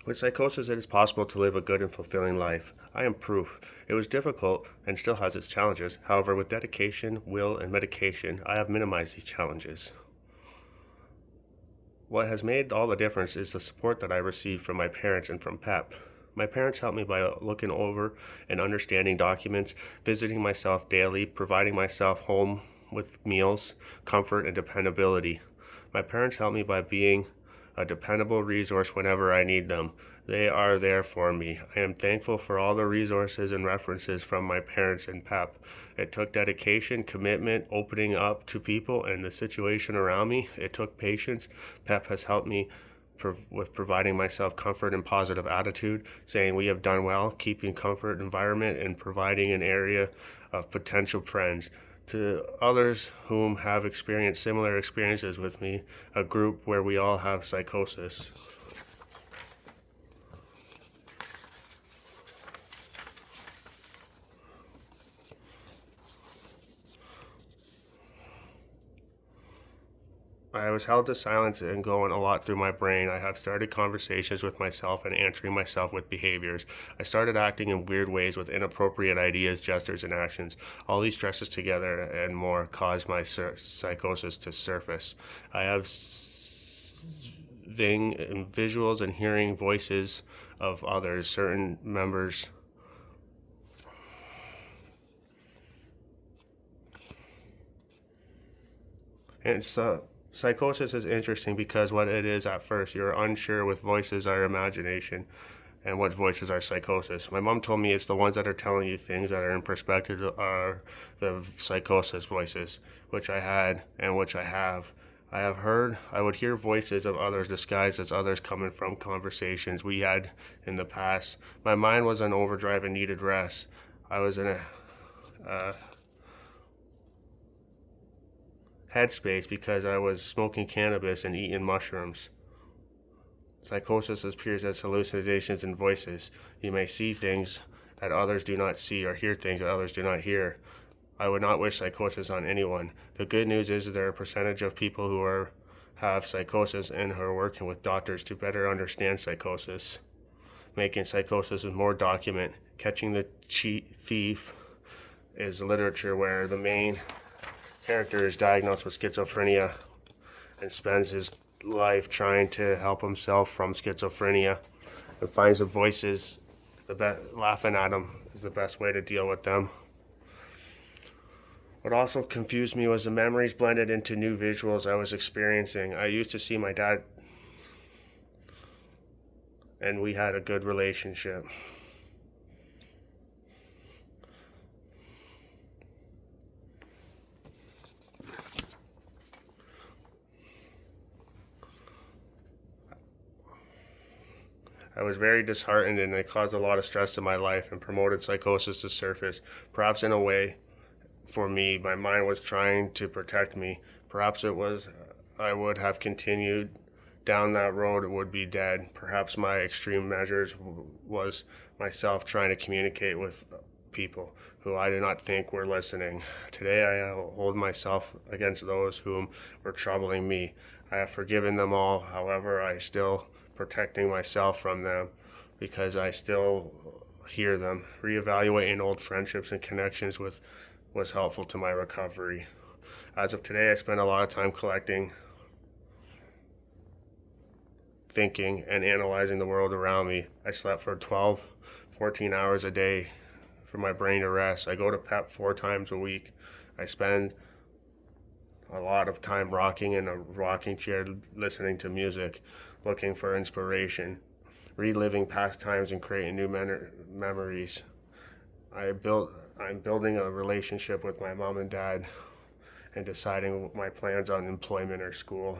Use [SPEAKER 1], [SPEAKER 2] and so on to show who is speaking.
[SPEAKER 1] With psychosis, it is possible to live a good and fulfilling life. I am proof. It was difficult and still has its challenges. However, with dedication, will, and medication, I have minimized these challenges. What has made all the difference is the support that I receive from my parents and from PEP. My parents helped me by looking over and understanding documents, visiting myself daily, providing myself home with meals, comfort, and dependability. My parents helped me by being a dependable resource whenever I need them. They are there for me. I am thankful for all the resources and references from my parents and PEP. It took dedication, commitment, opening up to people and the situation around me. It took patience. PEP has helped me with providing myself comfort and positive attitude, saying we have done well, keeping comfort environment and providing an area of potential friends. To others whom have experienced similar experiences with me, a group where we all have psychosis. I was held to silence and going a lot through my brain. I have started conversations with myself and answering myself with behaviors. I started acting in weird ways with inappropriate ideas, gestures, and actions. All these stresses together and more caused my psychosis to surface. I have visuals and hearing voices of others, certain members. And psychosis is interesting because what it is at first, you're unsure with voices are imagination and what voices are psychosis. My mom told me it's the ones that are telling you things that are in perspective are the psychosis voices, which I had and which I have. I would hear voices of others disguised as others coming from conversations we had in the past. My mind was on overdrive and needed rest. I was in a headspace because I was smoking cannabis and eating mushrooms. Psychosis appears as hallucinations and voices. You may see things that others do not see or hear things that others do not hear. I would not wish psychosis on anyone. The good news is there are a percentage of people who have psychosis and who are working with doctors to better understand psychosis, making psychosis more document. Catching the cheat thief is literature where the main character is diagnosed with schizophrenia and spends his life trying to help himself from schizophrenia and finds the voices, laughing at him is the best way to deal with them. What also confused me was the memories blended into new visuals I was experiencing. I used to see my dad and we had a good relationship. I was very disheartened and it caused a lot of stress in my life and promoted psychosis to surface. Perhaps in a way, for me, my mind was trying to protect me. Perhaps it was, I would have continued down that road, it would be dead. Perhaps my extreme measures was myself trying to communicate with people who I did not think were listening. Today I hold myself against those whom were troubling me. I have forgiven them all. However, I still protecting myself from them because I still hear them. Reevaluating old friendships and connections was helpful to my recovery. As of today, I spend a lot of time collecting, thinking, and analyzing the world around me. I slept for 12, 14 hours a day for my brain to rest. I go to PEP 4 times a week. I spend a lot of time rocking in a rocking chair, listening to music, looking for inspiration, reliving past times and creating new memories. I'm building a relationship with my mom and dad and deciding my plans on employment or school.